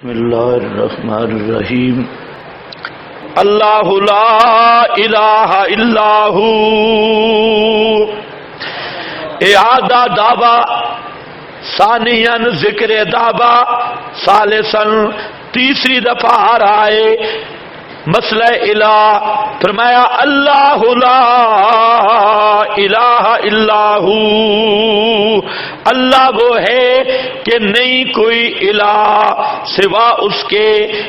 بسم اللہ الرحمن الرحیم اللہ لا الہ الا ہو اعادہ دعویٰ ثانیاً ذکر دعویٰ ثالثاً تیسری دفعہ آ رہا ہے مسئلہ الہ فرمایا اللہ لا الہ الا ہو اللہ وہ ہے کہ نہیں کوئی الہ سوا اس کے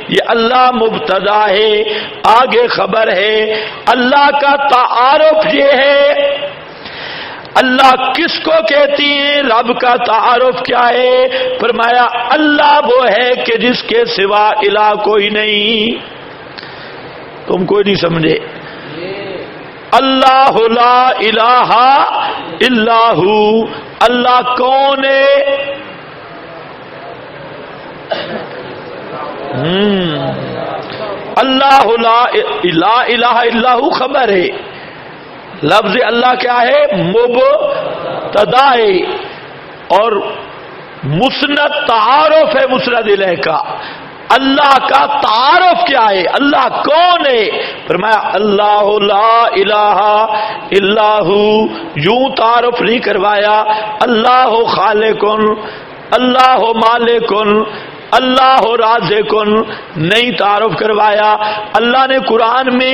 یہ اللہ مبتدا ہے آگے خبر ہے اللہ کا تعارف یہ ہے اللہ کس کو کہتی ہیں رب کا تعارف کیا ہے فرمایا اللہ وہ ہے کہ جس کے سوا الہ کوئی نہیں تم کوئی نہیں سمجھے اللہ لا الہ الا ہو اللہ کون ہے اللہ لا الہ الا ہو خبر ہے لفظ اللہ کیا ہے مبتدا ہے اور مسند تعارف ہے مسند الیہ کا اللہ کا تعارف کیا ہے اللہ کون ہے فرمایا اللہ لا الہ الا ہو یوں تعارف نہیں کروایا اللہ خالقن اللہ مالکن اللہ رازقن نہیں تعارف کروایا اللہ نے قرآن میں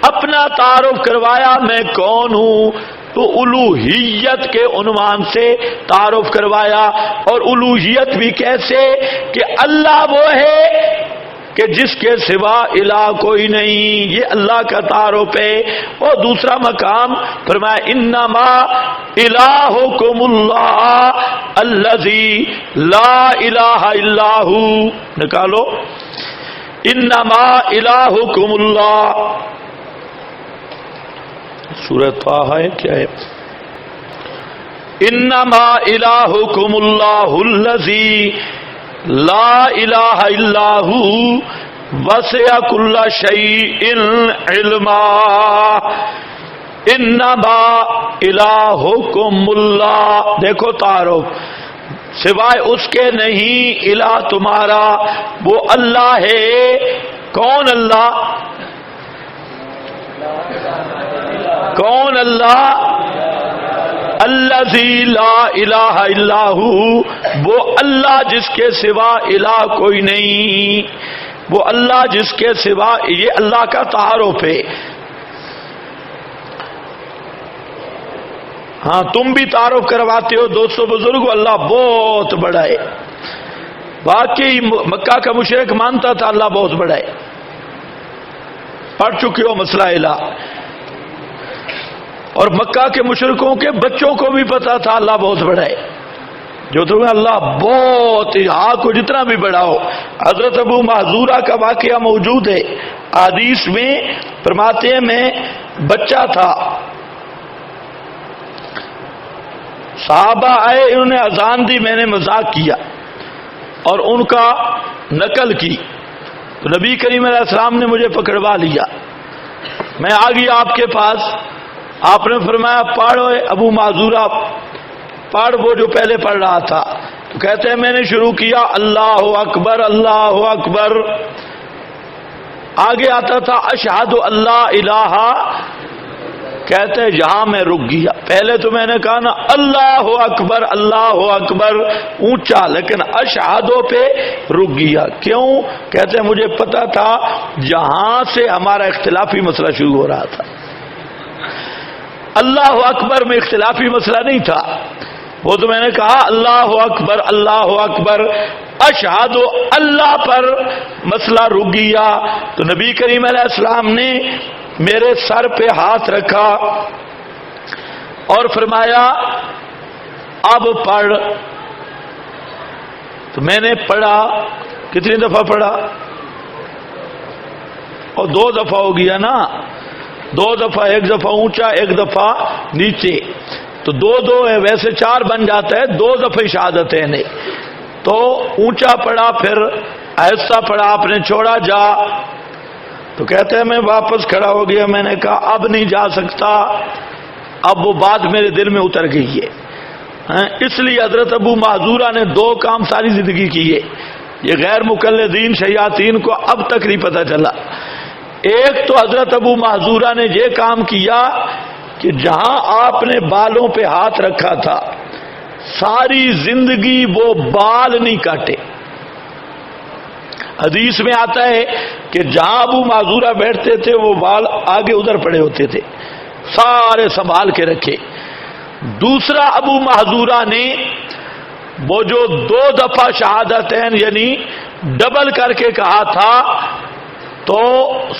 اپنا تعارف کروایا میں کون ہوں تو الوہیت کے عنوان سے تعارف کروایا اور الوہیت بھی کیسے کہ اللہ وہ ہے کہ جس کے سوا الہ کوئی نہیں یہ اللہ کا تعارف ہے اور دوسرا مقام فرمایا انما الہکم اللہ الذی لا الہ الا ہو نکالو انما الہکم اللہ سورۃ طٰہٰ ہے کیا ہے انما الہکم اللہ الذی لا الہ الا ہو وسع کل شیء علما انما الہکم اللہ دیکھو تعارف سوائے اس کے نہیں الہ تمہارا وہ اللہ ہے کون اللہ کون اللہ الذی لا الہ الا ہو وہ اللہ جس کے سوا الہ کوئی نہیں وہ اللہ جس کے سوا یہ اللہ کا تعارف ہے ہاں تم بھی تعارف کرواتے ہو دوستو بزرگو اللہ بہت بڑا ہے واقعی مکہ کا مشرک مانتا تھا اللہ بہت بڑا ہے پڑھ چکے ہو مسئلہ الہ اور مکہ کے مشرکوں کے بچوں کو بھی پتا تھا اللہ بہت بڑا ہے جو تمہیں اللہ بہت کو جتنا بھی بڑا ہو حضرت ابو محذورہ کا واقعہ موجود ہے حدیث میں فرماتے ہیں میں بچہ تھا صحابہ آئے انہوں نے اذان دی میں نے مذاق کیا اور ان کا نقل کی تو نبی کریم علیہ السلام نے مجھے پکڑوا لیا میں آ گیا آپ کے پاس آپ نے فرمایا پڑھو ابو معذورہ پڑھ وہ جو پہلے پڑھ رہا تھا تو کہتے ہیں میں نے شروع کیا اللہ اکبر اللہ اکبر آگے آتا تھا اشہد اللہ الہ کہتے ہیں یہاں میں رک گیا پہلے تو میں نے کہا نا اللہ اکبر اونچا لیکن اشہدوں پہ رک گیا کیوں کہتے ہیں مجھے پتا تھا یہاں سے ہمارا اختلافی مسئلہ شروع ہو رہا تھا اللہ اکبر میں اختلافی مسئلہ نہیں تھا وہ تو میں نے کہا اللہ اکبر اشہد اللہ پر مسئلہ رک گیا تو نبی کریم علیہ السلام نے میرے سر پہ ہاتھ رکھا اور فرمایا اب پڑھ تو میں نے پڑھا کتنی دفعہ پڑھا اور 2 دفعہ ہو گیا نا 2 دفعہ ایک دفعہ اونچا ایک دفعہ نیچے تو 2 ہے ویسے 4 بن جاتا ہے 2 دفعہ شہادتیں نہیں تو اونچا پڑھا پھر آہستہ پڑھا آپ نے چھوڑا جا تو کہتے ہیں میں واپس کھڑا ہو گیا میں نے کہا اب نہیں جا سکتا اب وہ بات میرے دل میں اتر گئی ہے اس لیے حضرت ابو معذورہ نے 2 کام ساری زندگی کیے یہ غیر مقلدین شیاطین کو اب تک نہیں پتہ چلا۔ ایک تو حضرت ابو محذورہ نے یہ کام کیا کہ جہاں آپ نے بالوں پہ ہاتھ رکھا تھا ساری زندگی وہ بال نہیں کاٹے۔ حدیث میں آتا ہے کہ جہاں ابو معذورہ بیٹھتے تھے وہ بال آگے ادھر پڑے ہوتے تھے، سارے سنبھال کے رکھے۔ دوسرا ابو معذورہ نے وہ جو 2 دفعہ شہادتین یعنی ڈبل کر کے کہا تھا، تو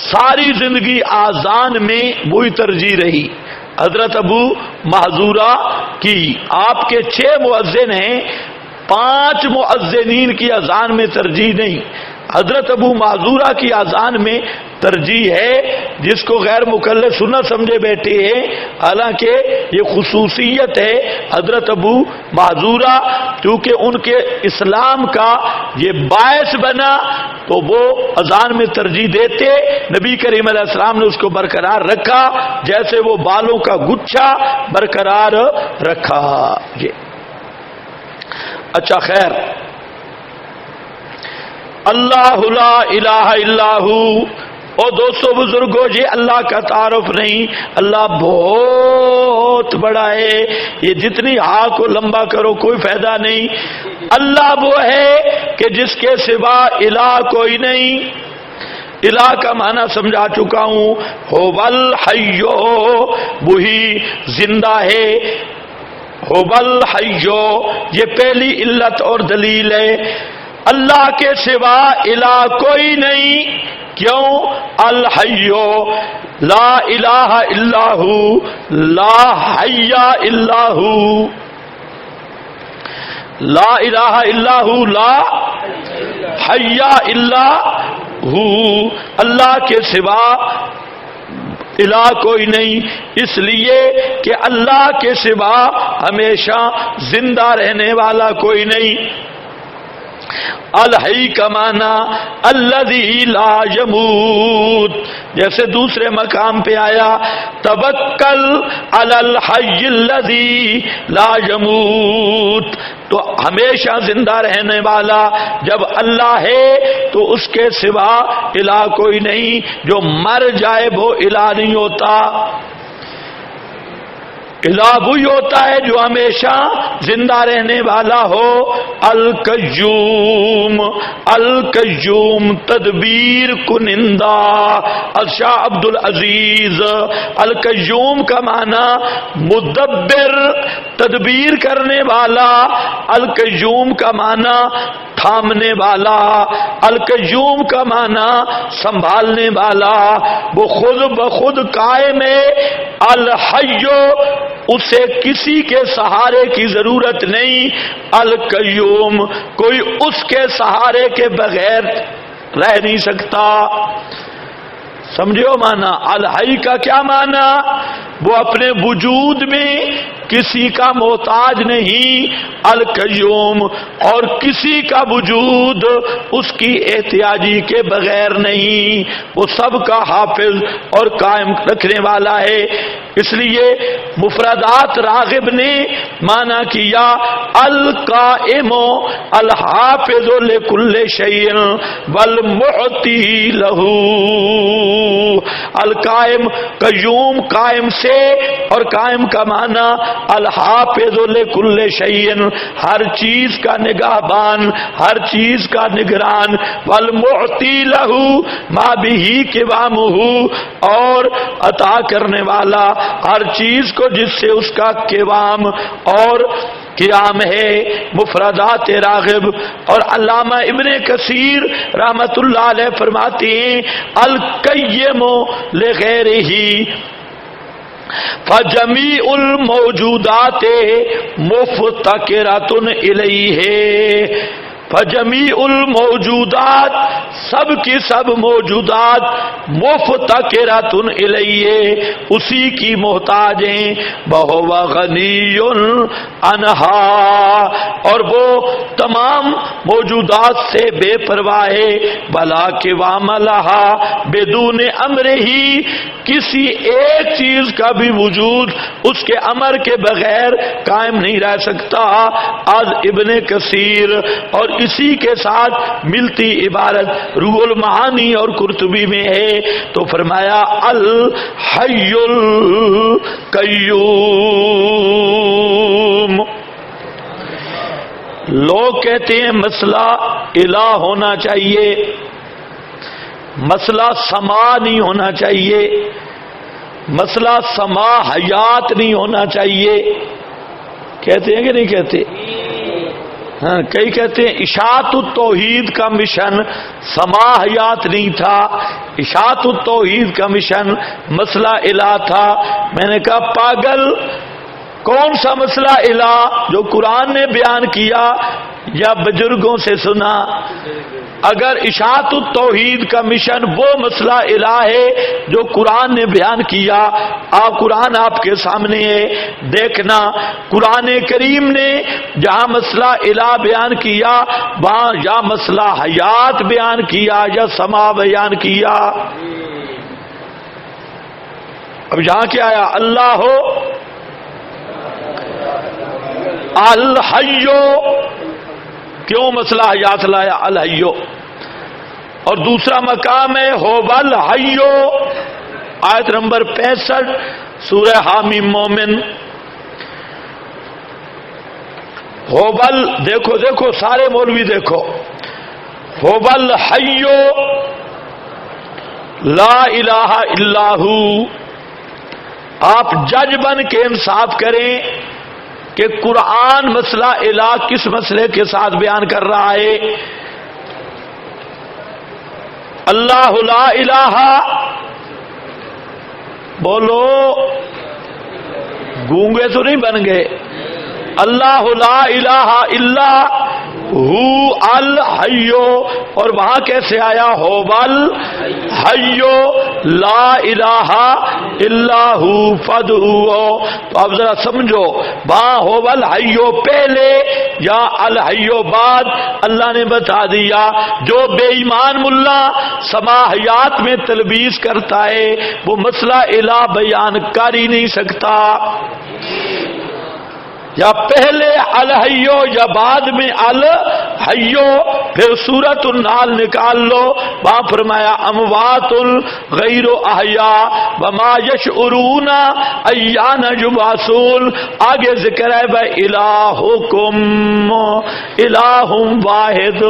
ساری زندگی آذان میں وہی ترجیح رہی حضرت ابو معذورہ کی۔ آپ کے 6 مؤذن ہیں، 5 مؤذنین کی اذان میں ترجیح نہیں، حضرت ابو معذورہ کی اذان میں ترجیح ہے، جس کو غیر مقلد سنت سمجھے بیٹھے ہیں، حالانکہ یہ خصوصیت ہے حضرت ابو معذورہ، کیونکہ ان کے اسلام کا یہ باعث بنا تو وہ اذان میں ترجیح دیتے۔ نبی کریم علیہ السلام نے اس کو برقرار رکھا جیسے وہ بالوں کا گچھا برقرار رکھا۔ اچھا خیر، اللہ لا الہ الا ہو۔ اور دوستو بزرگوں، یہ اللہ کا تعارف نہیں، اللہ بہت بڑا ہے، یہ جتنی ہاں کو لمبا کرو کوئی فائدہ نہیں۔ اللہ وہ ہے کہ جس کے سوا الہ کوئی نہیں۔ الہ کا معنی سمجھا چکا ہوں، هو الحی، وہی زندہ ہے، هو الحی، یہ پہلی علت اور دلیل ہے۔ اللہ کے سوا الہ کوئی نہیں، کیوں؟ الحی لا الہ الا ہو، لا حی الا ہو، لا الہ الا ہو، لا حی الا ہو، اللہ کے سوا الہ کوئی نہیں، اس لیے کہ اللہ کے سوا ہمیشہ زندہ رہنے والا کوئی نہیں۔ الحی کا معنی الذی لا یموت، جیسے دوسرے مقام پہ آیا توکل علی الحی الذی لا یموت، تو ہمیشہ زندہ رہنے والا جب اللہ ہے تو اس کے سوا الہ کوئی نہیں، جو مر جائے وہ الہ نہیں ہوتا۔ الہ وہی ہوتا ہے جو ہمیشہ زندہ رہنے والا ہو۔ القیوم، القیوم تدبیر کنندہ، شاہ عبد العزیز۔ القیوم کا معنی مدبر، تدبیر کرنے والا۔ القیوم کا معنی تھامنے والا، القیوم کا معنی سنبھالنے والا، وہ خود بخود قائم ہے۔ الحی، اسے کسی کے سہارے کی ضرورت نہیں۔ القیوم، کوئی اس کے سہارے کے بغیر رہ نہیں سکتا۔ سمجھو معنی الحی کا کیا معنی؟ وہ اپنے وجود میں کسی کا محتاج نہیں، القیوم، اور کسی کا وجود اس کی احتیاجی کے بغیر نہیں، وہ سب کا حافظ اور قائم رکھنے والا ہے۔ اس لیے مفردات راغب نے معنی کیا القائم الحافظ لکل شیء والمعطی لہ۔ القائم، قیوم قائم سے، اور قائم کا معنی الحافظ لکل شیء، ہر چیز کا نگہبان، ہر چیز کا نگران، والمعطی لہ ما بہ قوامہ، اور عطا کرنے والا ہر چیز کو جس سے اس کا قوام اور قیام ہے۔ مفردات راغب۔ اور علامہ ابن کثیر رحمت اللہ علیہ فرماتے ہیں القیم لغیرہ فجمیع الموجودات مفتقرۃ الیہ۔ فجمیع الموجودات، سب کی سب موجودات، مفتقرۃ الیہ، اسی کی محتاج ہیں۔ وہو غنی عنہا، اور وہ تمام موجودات سے بے پرواہ ہے، بلا کے واملہا بدون امر ہی، کسی ایک چیز کا بھی وجود اس کے امر کے بغیر قائم نہیں رہ سکتا۔ از ابن کثیر، اور اسی کے ساتھ ملتی عبارت روح المعانی اور قرطبی میں ہے، تو فرمایا الحی القیوم۔ لوگ کہتے ہیں مسئلہ الہ ہونا چاہیے، مسئلہ سما نہیں ہونا چاہیے، مسئلہ سما حیات نہیں ہونا چاہیے، کہتے ہیں کہ نہیں کہتے؟ ہاں، کئی کہتے ہیں اشاعت التوحید کا مشن سما حیات نہیں تھا، اشاعت التوحید کا مشن مسئلہ الہ تھا۔ میں نے کہا پاگل، کون سا مسئلہ الہ جو قرآن نے بیان کیا یا بزرگوں سے سنا؟ اگر اشاعت التوحید کا مشن وہ مسئلہ الہ ہے جو قرآن نے بیان کیا، قرآن آپ کے سامنے ہے، دیکھنا قرآن کریم نے جہاں مسئلہ الہ بیان کیا وہاں یا مسئلہ حیات بیان کیا یا سما بیان کیا۔ اب یہاں کیا آیا؟ اللہ ہو الحیو، کیوں مسئلہ حیات لایا الحیو؟ اور دوسرا مقام ہے ہوبل حیو، آیت نمبر 65 سورہ حامیم مومن۔ ہوبل، دیکھو دیکھو سارے مولوی دیکھو، ہوبل حیو لا الہ الا ہو۔ آپ جج بن کے انصاف کریں کہ قرآن مسئلہ الہ کس مسئلے کے ساتھ بیان کر رہا ہے؟ اللہ لا الہ، بولو، گونگے تو نہیں بن گئے؟ اللہ لا الہ الا ہو الحیو، اور وہاں کیسے آیا؟ ہوبل حیو لا الہ الا ہو فادعوہ۔ تو اب ذرا سمجھو، وہاں ہوبل حیو پہلے یا الحیو بعد؟ اللہ نے بتا دیا جو بے ایمان ملا سماحیات میں تلبیس کرتا ہے وہ مسئلہ الہ بیان کر ہی نہیں سکتا۔ یا پہلے الحیو یا بعد میں الحیو؟ پھر سورۃ النحل نکال لو، وہاں فرمایا اموات غیر احیاء وما یشعرون ایان یبعثون۔ آگے ذکر ہے الہکم الہ واحد،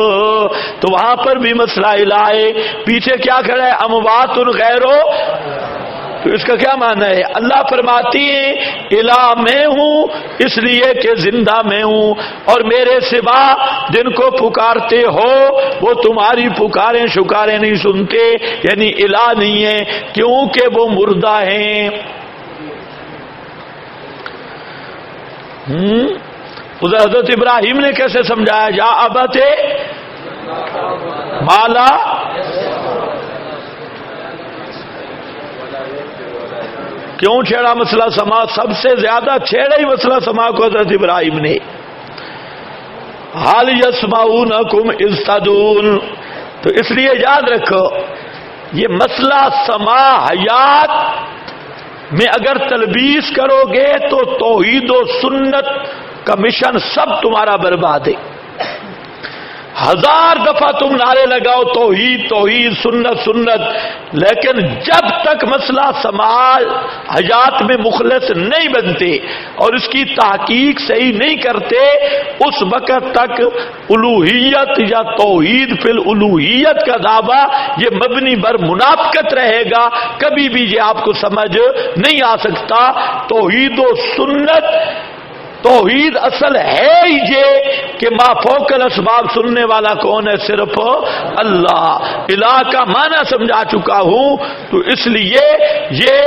تو وہاں پر بھی مسئلہ الہ ہے۔ پیچھے کیا کھڑا ہے؟ اموات غیر، تو اس کا کیا معنی ہے؟ اللہ فرماتی ہیں الہ میں ہوں اس لیے کہ زندہ میں ہوں، اور میرے سوا جن کو پکارتے ہو وہ تمہاری پکاریں شکاریں نہیں سنتے، یعنی الہ نہیں ہے کیونکہ وہ مردہ ہیں۔ حضرت ابراہیم نے کیسے سمجھایا؟ یا ابت مالا، کیوں چھیڑا مسئلہ سما؟ سب سے زیادہ چھیڑا ہی مسئلہ سما کو حضرت ابراہیم نے۔ حال یسمعونکم اذ تدعون، تو اس لیے یاد رکھو یہ مسئلہ سما حیات میں اگر تلبیس کرو گے تو توحید و سنت کا مشن سب تمہارا برباد ہے۔ ہزار دفعہ تم نعرے لگاؤ توحید توحید سنت سنت، لیکن جب تک مسئلہ سماج حیات میں مخلص نہیں بنتے اور اس کی تحقیق صحیح نہیں کرتے اس وقت تک الوہیت یا توحید فی الالوہیت کا دعویٰ یہ مبنی بر منافقت رہے گا، کبھی بھی یہ آپ کو سمجھ نہیں آ سکتا۔ توحید و سنت، توحید اصل ہے ہی یہ کہ ما فوق الاسباب سننے والا کون ہے؟ صرف اللہ۔ الہ کا معنی سمجھا چکا ہوں، تو اس لیے یہ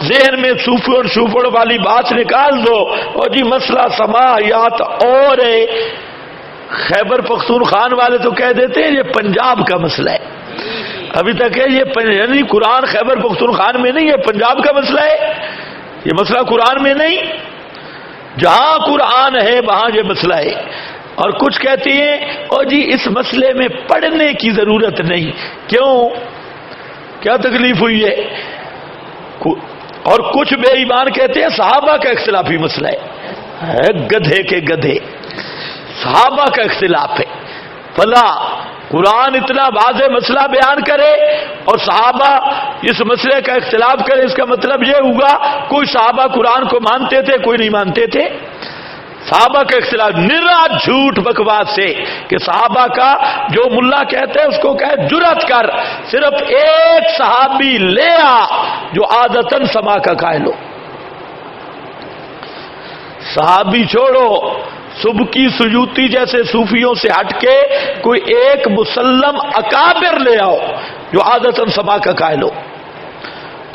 ذہن میں سوفڑ والی بات نکال دو، اور جی مسئلہ سماحیات اور ہے۔ خیبر پختونخوا والے تو کہہ دیتے ہیں یہ پنجاب کا مسئلہ ہے، ابھی تک ہے یہ یعنی قرآن خیبر پختونخوا میں نہیں ہے، پنجاب کا مسئلہ ہے، یہ مسئلہ قرآن میں نہیں، جہاں قرآن ہے وہاں یہ مسئلہ ہے۔ اور کچھ کہتی ہیں او جی اس مسئلے میں پڑھنے کی ضرورت نہیں. کیوں؟ کیا تکلیف ہوئی ہے؟ اور کچھ بے ایمان کہتے ہیں صحابہ کا اختلافی مسئلہ ہے. گدھے کے گدھے، صحابہ کا اختلاف ہے. فلا قرآن اتنا واضح مسئلہ بیان کرے اور صحابہ اس مسئلے کا اختلاف کرے، اس کا مطلب یہ ہوگا کوئی صحابہ قرآن کو مانتے تھے، کوئی نہیں مانتے تھے. صحابہ کا اختلاف نرا جھوٹ بکواس سے کہ صحابہ کا جو ملا کہتے ہیں اس کو کہے جرات کر، صرف ایک صحابی لے آ جو عادتاً سما کا قائل ہو. صحابی چھوڑو، سبکی سجوتی جیسے صوفیوں سے ہٹ کے کوئی ایک مسلم اکابر لے آؤ جو عادتاً سما کا قائل ہو.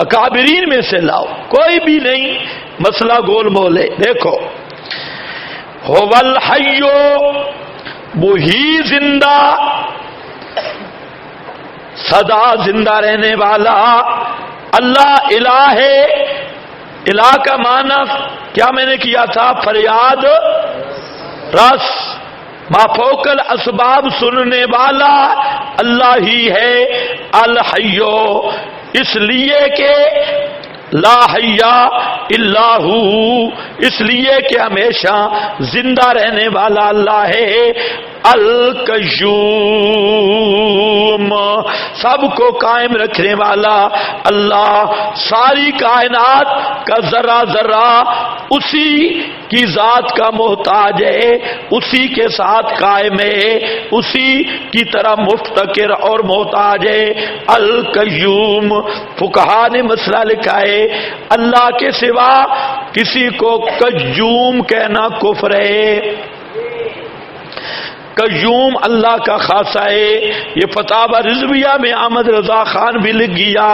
اکابرین میں سے لاؤ، کوئی بھی نہیں. مسئلہ گول مول ہے. دیکھو هو الحی، وہی زندہ، سدا زندہ رہنے والا اللہ الہ ہے. الہ کا معنی کیا میں نے کیا تھا؟ فریاد رس، ما فوق الاسباب سننے والا اللہ ہی ہے. الحیو، اس لیے کہ لا حیا الا ہو، اس لیے کہ ہمیشہ زندہ رہنے والا اللہ ہے. القیوم، سب کو قائم رکھنے والا اللہ. ساری کائنات کا ذرہ ذرہ اسی کی ذات کا محتاج ہے، اسی کے ساتھ قائم ہے، اسی کی طرح مفتقر اور محتاج ہے. القیوم، فقہا نے مسئلہ لکھا ہے اللہ کے سوا کسی کو قیوم کہنا کفر ہے. قیوم اللہ کا خاصہ ہے. یہ فتاوی رضویہ میں احمد رضا خان بھی لکھ گیا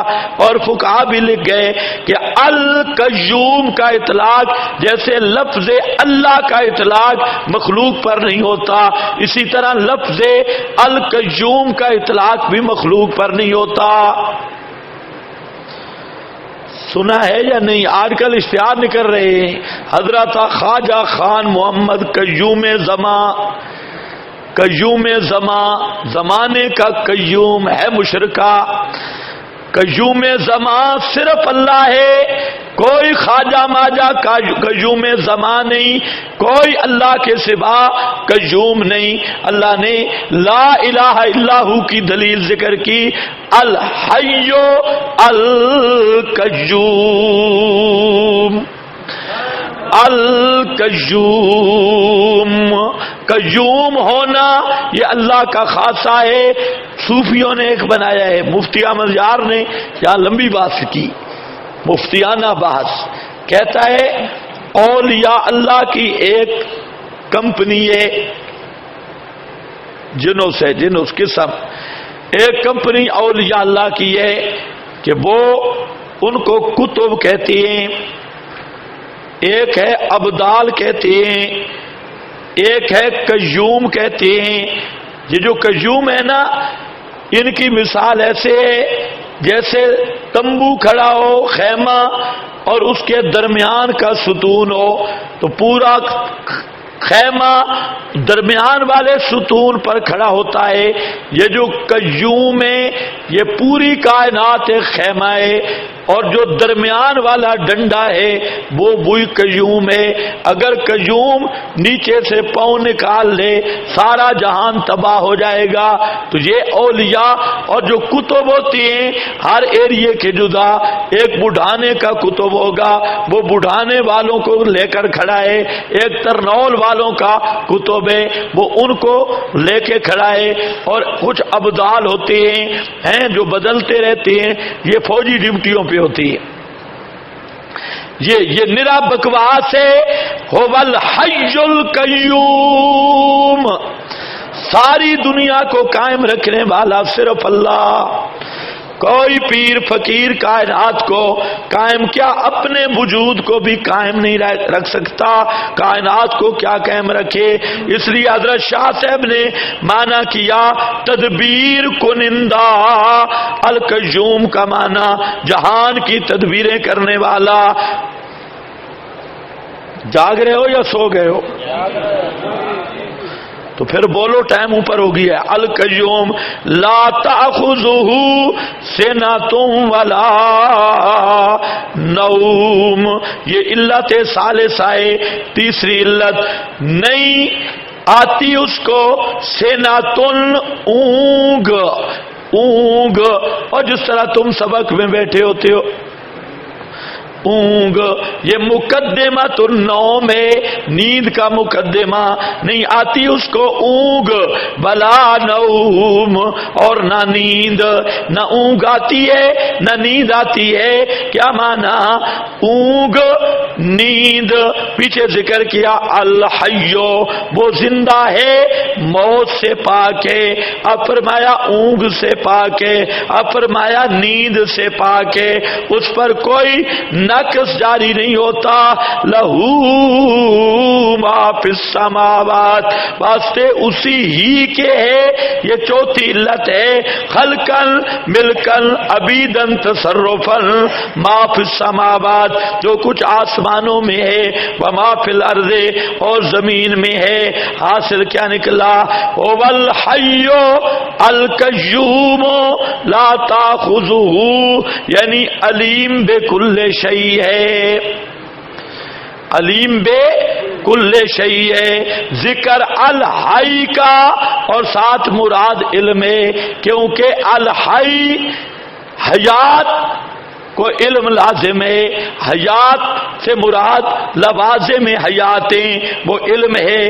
اور فقہا بھی لکھ گئے کہ القیوم کا اطلاق جیسے لفظ اللہ کا اطلاق مخلوق پر نہیں ہوتا، اسی طرح لفظ القیوم کا اطلاق بھی مخلوق پر نہیں ہوتا. سنا ہے یا نہیں؟ آج کل اشتہار نکل رہے ہیں حضرت خواجہ خان محمد قیوم زمان. قیوم زمان، زمانے کا قیوم ہے مشرکہ. قیوم زمان صرف اللہ ہے، کوئی خواجہ ماجہ قیوم زمان نہیں، کوئی اللہ کے سوا قیوم نہیں. اللہ نے لا الہ الا ہو کی دلیل ذکر کی، الحی القیوم. القیوم، قیوم ہونا یہ اللہ کا خاصہ ہے. صوفیوں نے ایک بنایا ہے، مفتی احمد یار نے یہاں لمبی بات کی، مفتیانہ بحث. کہتا ہے اولیاء اللہ کی ایک کمپنی ہے، جنوس قسم ایک کمپنی اولیاء اللہ کی ہے کہ وہ ان کو کتب کہتی ہیں، ایک ہے ابدال کہتے ہیں، ایک ہے قیوم کہتے ہیں. یہ جو قیوم ہے نا، ان کی مثال ایسے ہے جیسے تمبو کھڑا ہو، خیمہ، اور اس کے درمیان کا ستون ہو تو پورا خیمہ درمیان والے ستون پر کھڑا ہوتا ہے. یہ جو قیوم ہے یہ پوری کائنات ایک خیمہ ہے، اور جو درمیان والا ڈنڈا ہے وہ وہی قیوم ہے. اگر قیوم نیچے سے پاؤں نکال لے سارا جہان تباہ ہو جائے گا. تو یہ اولیاء اور جو کتب ہوتی ہیں ہر ایریے کے جدا، ایک بڑھانے کا کتب ہوگا وہ بڑھانے والوں کو لے کر کھڑا ہے، ایک ترنول والوں کا کتب ہے وہ ان کو لے کے کھڑا ہے، اور کچھ ابدال ہوتے ہیں جو بدلتے رہتے ہیں، یہ فوجی ڈیوٹیوں پہ ہوتی ہے. یہ نرا بکواس ہے. هو الحی القیوم، ساری دنیا کو قائم رکھنے والا صرف اللہ. کوئی پیر فقیر کائنات کو قائم کیا اپنے وجود کو بھی قائم نہیں رکھ سکتا، کائنات کو کیا قائم رکھے. اس لیے حضرت شاہ صاحب نے معنی کیا تدبیر کنندہ. القیوم کا معنی جہان کی تدبیریں کرنے والا. جاگ رہے ہو یا سو گئے ہو؟ تو پھر بولو ٹائم اوپر ہو گیا ہے. القیوم لا تأخذہ سنۃ ولا نوم، یہ علت ثالثہ ہے، تیسری علت. نہیں آتی اس کو سنۃ اونگ، اونگ، اور جس طرح تم سبق میں بیٹھے ہوتے ہو اونگ، یہ مقدمۃ النوم ہے، نیند کا مقدمہ. نہیں آتی اس کو اونگ، بلا نوم، اور نہ نیند. نہ اونگ آتی ہے نہ نیند آتی ہے. کیا مانا؟ اونگ نیند پیچھے ذکر کیا، الحیو وہ زندہ ہے، موت سے پاک ہے. اب فرمایا اونگ سے پاک ہے، اب فرمایا نیند سے پاک ہے، اس پر کوئی نقص جاری نہیں ہوتا. لہو ما فی السماوات، واسطے اسی ہی کے ہے. یہ چوتھی علت ہے، خلقن ملکن عبیدن تصرفن. ما فی السماوات جو کچھ آسمانوں میں ہے، وما فی الارض اور زمین میں ہے. حاصل کیا نکلا؟ هو الحی القیوم لا تاخذہ، یعنی علیم بکل شیء ہے، علیم بے کل شیء ہے. ذکر الحی کا اور ساتھ مراد علم ہے، کیونکہ الحی حیات کو علم لازم ہے. حیات سے مراد لوازم حیاتیں، وہ علم ہے.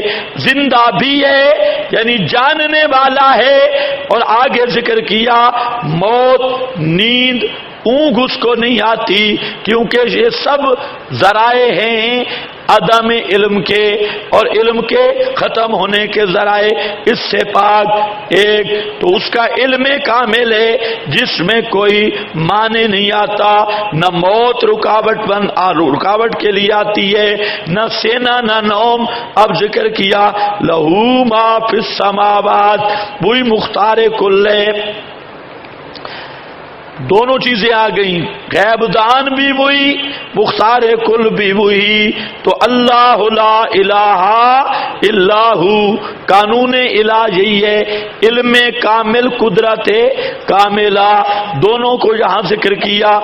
زندہ بھی ہے یعنی جاننے والا ہے. اور آگے ذکر کیا موت، نیند، اونگ اس کو نہیں آتی، کیونکہ یہ سب ذرائع ہیں عدم علم کے، اور علم کے ختم ہونے کے ذرائع اس سے پاک. ایک تو اس کا علم کامل ہے جس میں کوئی معنی نہیں آتا، نہ موت رکاوٹ کے لیے آتی ہے، نہ سینا نہ نوم. اب ذکر کیا لہو ما فی السماوات، وہی مختار کل ہے. دونوں چیزیں آ گئیں، غیب دان بھی وہی، مختار کل بھی وہی. تو اللہ لا الہ الا ہو، قانون الہ یہی ہے، علم کامل، قدرت کاملہ، دونوں کو یہاں ذکر کیا.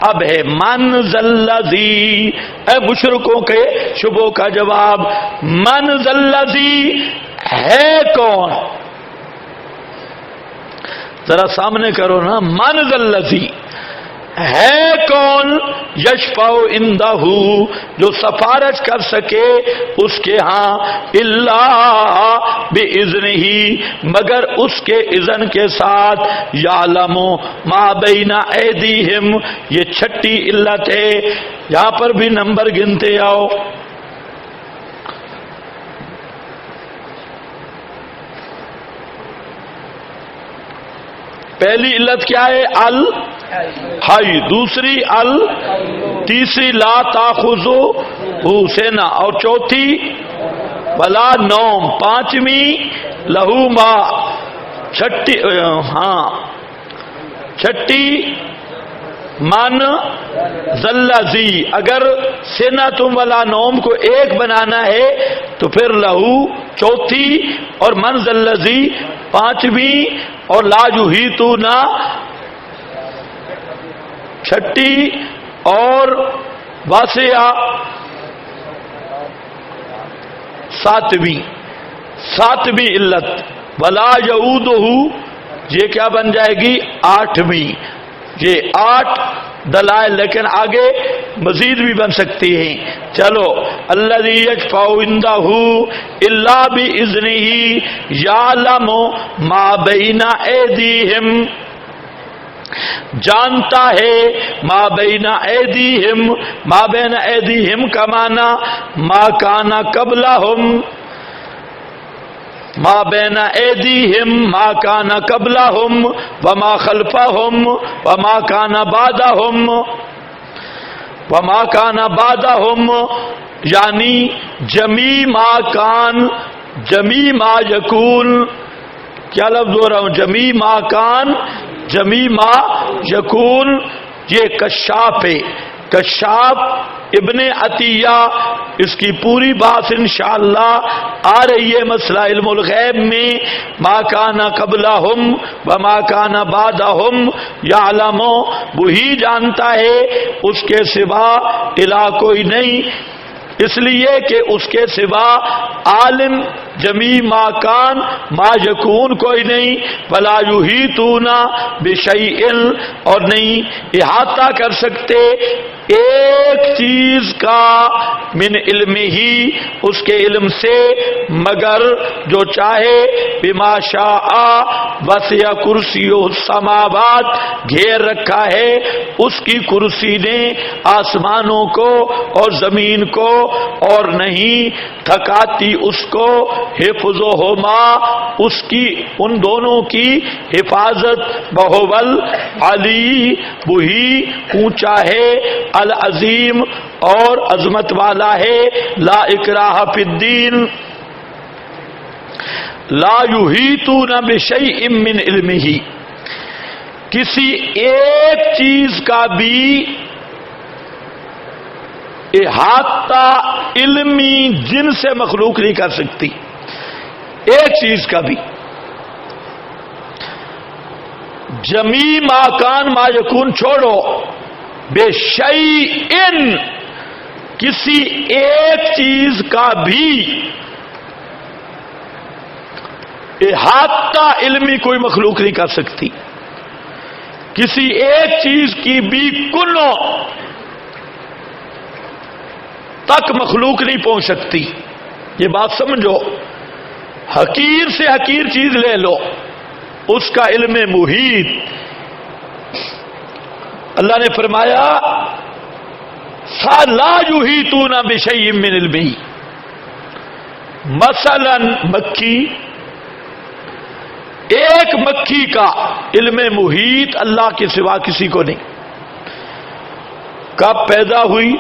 اب ہے من ذی، اے مشرکوں کے شبوں کا جواب. من ذی ہے کون؟ ذرا سامنے کرو نا. من ذی ہے کون؟ یشفع عندہ، جو سفارش کر سکے اس کے ہاں، الا باذنہ، مگر اس کے اذن کے ساتھ. یعلم ما بین ایدیہم، یہ چھٹی علت ہے. یہاں پر بھی نمبر گنتے آؤ. پہلی علت کیا ہے؟ الحی، دوسری تیسری لا تاخذہ سنہ، اور چوتھی ولا نوم، پانچویں لہو ما، چھٹی من ذی. اگر سنہ تم ولا نوم کو ایک بنانا ہے تو پھر لہو چوتھی، اور من ذی پانچویں، اور لا یحیطون چھٹی، اور واسعہ ساتویں علت. ولا یعودہ، یہ کیا بن جائے گی؟ آٹھویں. یہ 8 دلائل، لیکن آگے مزید بھی بن سکتی ہیں. چلو الذی یشفع عندہ الا باذنہ یعلم ما بین ایدیہم، جانتا ہے ما بین ایدیہم. ما بین ایدیہم کا معنی ما کان قبلہم، ما بین ایدیہم ما کان قبلہم وما خلفہم وما کان بعدہم، وما کان بعدہم یعنی جمیع ما کان، جمیع ما یکون. کیا لفظ ہو رہا ہوں؟ جمیع ما کان، جمیع ما یکون. یہ کشاف ہے. کشاف ابن عطیہ اس کی پوری بات انشاءاللہ آ رہی ہے مسئلہ علم الغیب میں. ما کان قبلہم وما کان بعدہم یعلم، وہی جانتا ہے، اس کے سوا الہ کوئی نہیں، اس لیے کہ اس کے سوا عالم جمیع ما کان ما یکون کوئی نہیں. ولا یحیطون بشیء، اور نہیں احاطہ کر سکتے ایک چیز کا من علم ہی، اس کے علم سے، مگر جو چاہے. بما شاء وسع کرسیہ السماوات، گھیر رکھا ہے اس کی کرسی نے آسمانوں کو اور زمین کو، اور نہیں تھکاتی اس کو. حفظہما، اس کی ان دونوں کی حفاظت. بہول علی، وہی اونچا ہے، العظیم اور عظمت والا ہے. لا اکراہ فی الدین، لا یحیطون بشیء من علمہ، کسی ایک چیز کا بھی احاطہ علمی جن سے مخلوق نہیں کر سکتی، ایک چیز کا بھی. جمیع ما کان ما یکون چھوڑو، بے شیء، کسی ایک چیز کا بھی احاطہ علمی کوئی مخلوق نہیں کر سکتی. کسی ایک چیز کی بھی کنو تک مخلوق نہیں پہنچ سکتی. یہ بات سمجھو. حقیر سے حقیر چیز لے لو، اس کا علم محیط. اللہ نے فرمایا لا یحیطون بشیء من علمہ. مثلا مکھی، ایک مکھی کا علم محیط اللہ کے سوا کسی کو نہیں. کب پیدا ہوئی،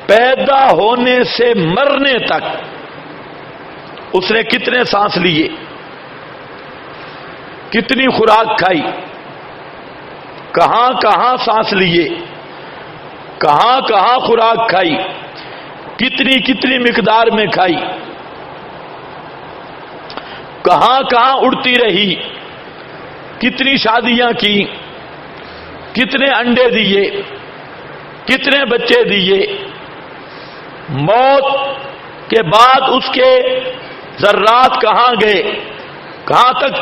پیدا ہونے سے مرنے تک اس نے کتنے سانس لیے، کتنی خوراک کھائی، کہاں کہاں سانس لیے، کہاں کہاں خوراک کھائی، کتنی کتنی مقدار میں کھائی، کہاں کہاں اڑتی رہی، کتنی شادیاں کی، کتنے انڈے دیے، کتنے بچے دیے، موت کے بعد اس کے ذرات کہاں گئے، کہاں تک،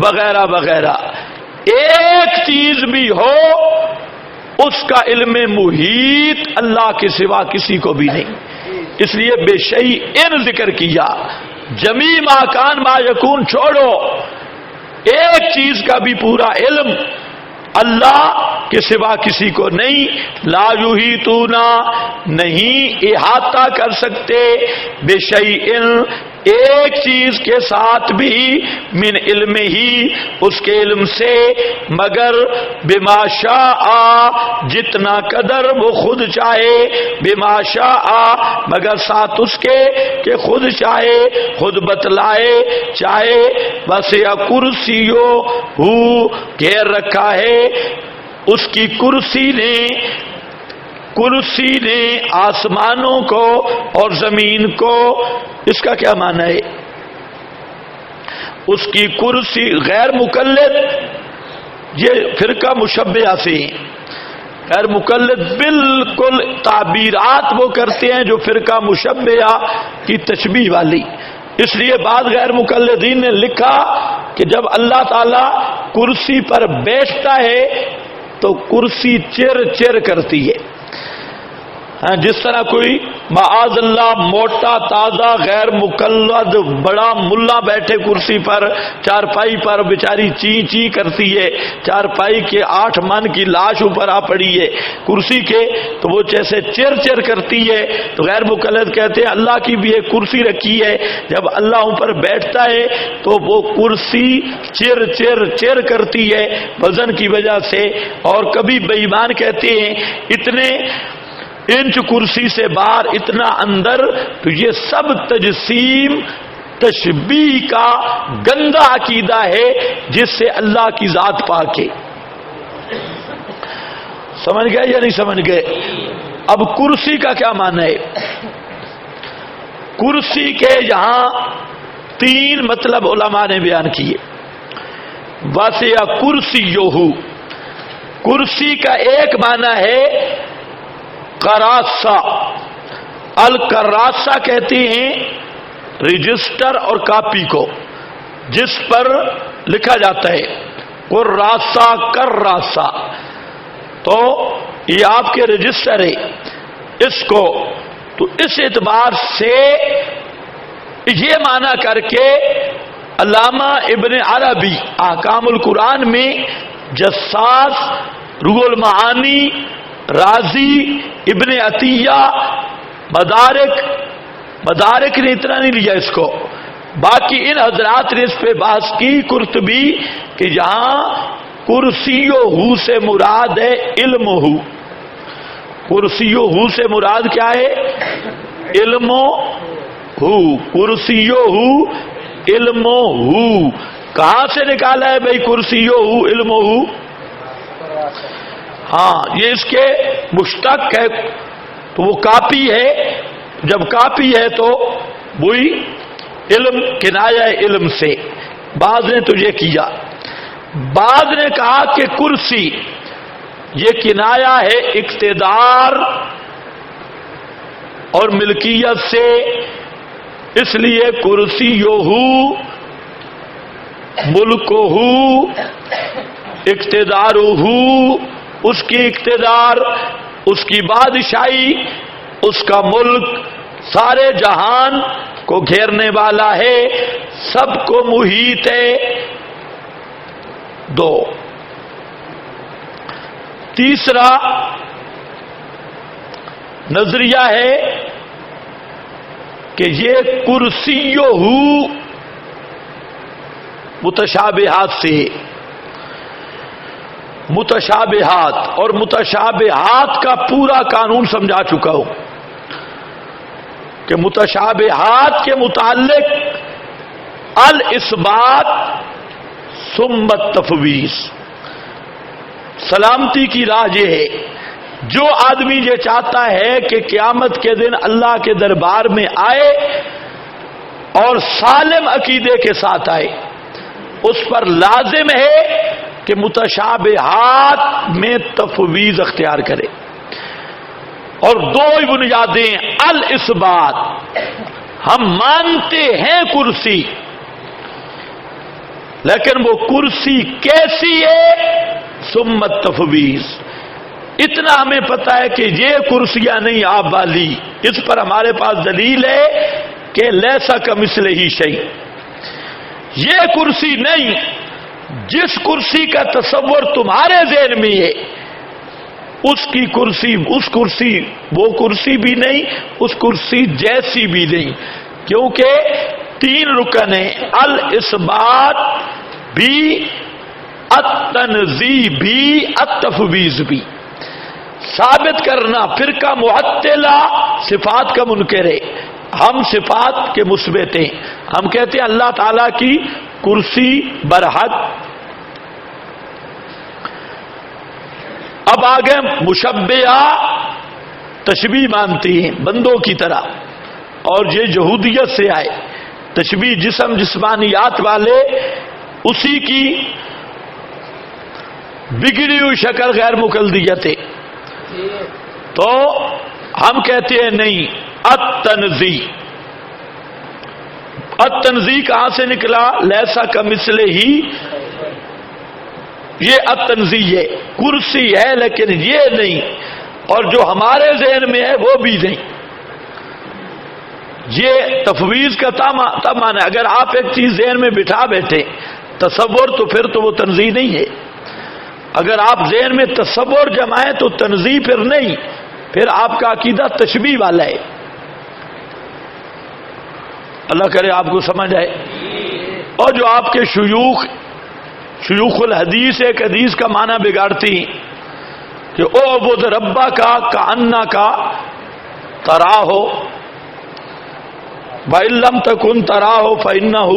وغیرہ وغیرہ. ایک چیز بھی ہو اس کا علم محیط اللہ کے سوا کسی کو بھی نہیں. اس لیے بے شیء ذکر کیا. جمیع ما کان ما یکون چھوڑو، ایک چیز کا بھی پورا علم اللہ کے سوا کسی کو نہیں. لا یحیطون، نہیں احاطہ کر سکتے، بشیء، ایک چیز کے ساتھ بھی، من علم ہی، اس کے علم سے، مگر بما شاء، جتنا قدر وہ خود چاہے، بما شاء، مگر ساتھ اس کے کہ خود چاہے، خود بتلائے، چاہے. وسع کرسیہ، گھیر رکھا ہے اس کی کرسی نے آسمانوں کو اور زمین کو. اس کا کیا معنی ہے؟ اس کی کرسی غیر مقلد، یہ فرقہ مشبہہ سے ہیں. غیر مقلد بالکل تعبیرات وہ کرتے ہیں جو فرقہ مشبہہ کی تشبیہ والی. اس لیے بعض غیر مقلدین نے لکھا کہ جب اللہ تعالی کرسی پر بیٹھتا ہے تو کرسی چر چر کرتی ہے. جس طرح کوئی معاذ اللہ موٹا تازہ غیر مقلد بڑا ملا بیٹھے کرسی پر، چارپائی پر، بیچاری چی چی کرتی ہے، چارپائی کے 8 من کی لاش اوپر آ پڑی ہے کرسی کے، تو وہ جیسے چر چر کرتی ہے. تو غیر مقلد کہتے ہیں اللہ کی بھی ایک کرسی رکھی ہے، جب اللہ اوپر بیٹھتا ہے تو وہ کرسی چر چر چر کرتی ہے وزن کی وجہ سے. اور کبھی بے ایمان کہتے ہیں اتنے انچ کرسی سے باہر، اتنا اندر. تو یہ سب تجسیم تشبیہ کا گندا عقیدہ ہے جس سے اللہ کی ذات پاک ہے. سمجھ گئے یا نہیں سمجھ گئے؟ اب کرسی کا کیا معنی ہے؟ کرسی کے یہاں 3 مطلب علماء نے بیان کیے. واسع کرسیہ، کرسی کا ایک معنی ہے کراسہ. الکراسہ کہتے ہیں رجسٹر اور کاپی کو جس پر لکھا جاتا ہے. کراسہ کراسہ، تو یہ آپ کے رجسٹر ہے. اس کو تو اس اعتبار سے یہ معنی کر کے علامہ ابن عربی احکام القرآن میں جساس، روح المعانی، رازی، ابن عطیہ، مدارک نے اتنا نہیں لیا اس کو، باقی ان حضرات نے اس پہ بحث کی. قرطبی کہ یہاں کرسیو ہو سے مراد ہے علم ہو. کرسیو ہو سے مراد کیا ہے؟ علم ہو. کرسیو ہو علم ہو. کہاں سے نکالا ہے بھائی کرسیو ہو علم ہو؟ ہاں یہ اس کے مشتق ہے، تو وہ کاپی ہے. جب کاپی ہے تو وہی علم کنایہ علم سے. بعض نے تو یہ کیا، بعض نے کہا کہ کرسی یہ کنایہ ہے اقتدار اور ملکیت سے، اس لیے کرسی یوہو ملک ہو اقتدار ہو، اس کی اقتدار، اس کی بادشاہی، اس کا ملک سارے جہان کو گھیرنے والا ہے، سب کو محیط ہے. 2. تیسرا نظریہ ہے کہ یہ کرسیو ہو متشابہات سے، متشابہات، اور متشابہات کا پورا قانون سمجھا چکا ہوں کہ متشابہات کے متعلق الاثبات ثم التفویض. سلامتی کی راہ یہ ہے، جو آدمی یہ چاہتا ہے کہ قیامت کے دن اللہ کے دربار میں آئے اور سالم عقیدے کے ساتھ آئے، اس پر لازم ہے کہ متشابہات میں تفویض اختیار کرے. اور 2 بنیادیں، الاثبات، ہم مانتے ہیں کرسی، لیکن وہ کرسی کیسی ہے؟ ثم التفویض. اتنا ہمیں پتا ہے کہ یہ کرسیاں نہیں آپ والی، اس پر ہمارے پاس دلیل ہے کہ لیسا کمثلہ شیء. یہ کرسی نہیں، جس کرسی کا تصور تمہارے ذہن میں ہے اس کی کرسی، اس کرسی، وہ کرسی بھی نہیں، اس کرسی جیسی بھی نہیں، کیونکہ 3 رکن ہیں، الاثبات بھی، التنزیہ بھی، التفویض بھی. ثابت کرنا، فرقہ معطلہ صفات کا منکر ہے، ہم صفات کے مثبت ہیں. ہم کہتے ہیں اللہ تعالی کی کرسی برحق. اب آگے مشبہہ تشبیہ مانتی ہیں بندوں کی طرح، اور یہ یہودیت سے آئے. تشبیہ جسم، جسمانیات والے، اسی کی بگڑی ہوئی شکل غیر مقلدیت ہے. تو ہم کہتے ہیں نہیں، التنزیہ. التنزیہ کہاں سے نکلا؟ لیسا کمثلہ ہی، یہ التنزیہ ہے. کرسی ہے لیکن یہ نہیں، اور جو ہمارے ذہن میں ہے وہ بھی نہیں. یہ تفویض کا تب معنی ہے اگر آپ ایک چیز ذہن میں بٹھا بیٹھے تصور، تو پھر تو وہ تنزیہ نہیں ہے. اگر آپ ذہن میں تصور جمائیں تو تنزیہ پھر نہیں، پھر آپ کا عقیدہ تشبیہ والا ہے. اللہ کرے آپ کو سمجھ آئے. اور جو آپ کے شیوخ الحدیث ایک حدیث کا معنی بگاڑتی ہیں کہ او عبد ربا کا کأنہ کا ترا ہو وَإِن لَّمْ تَكُن تَرَاهُ فَإِنَّهُ.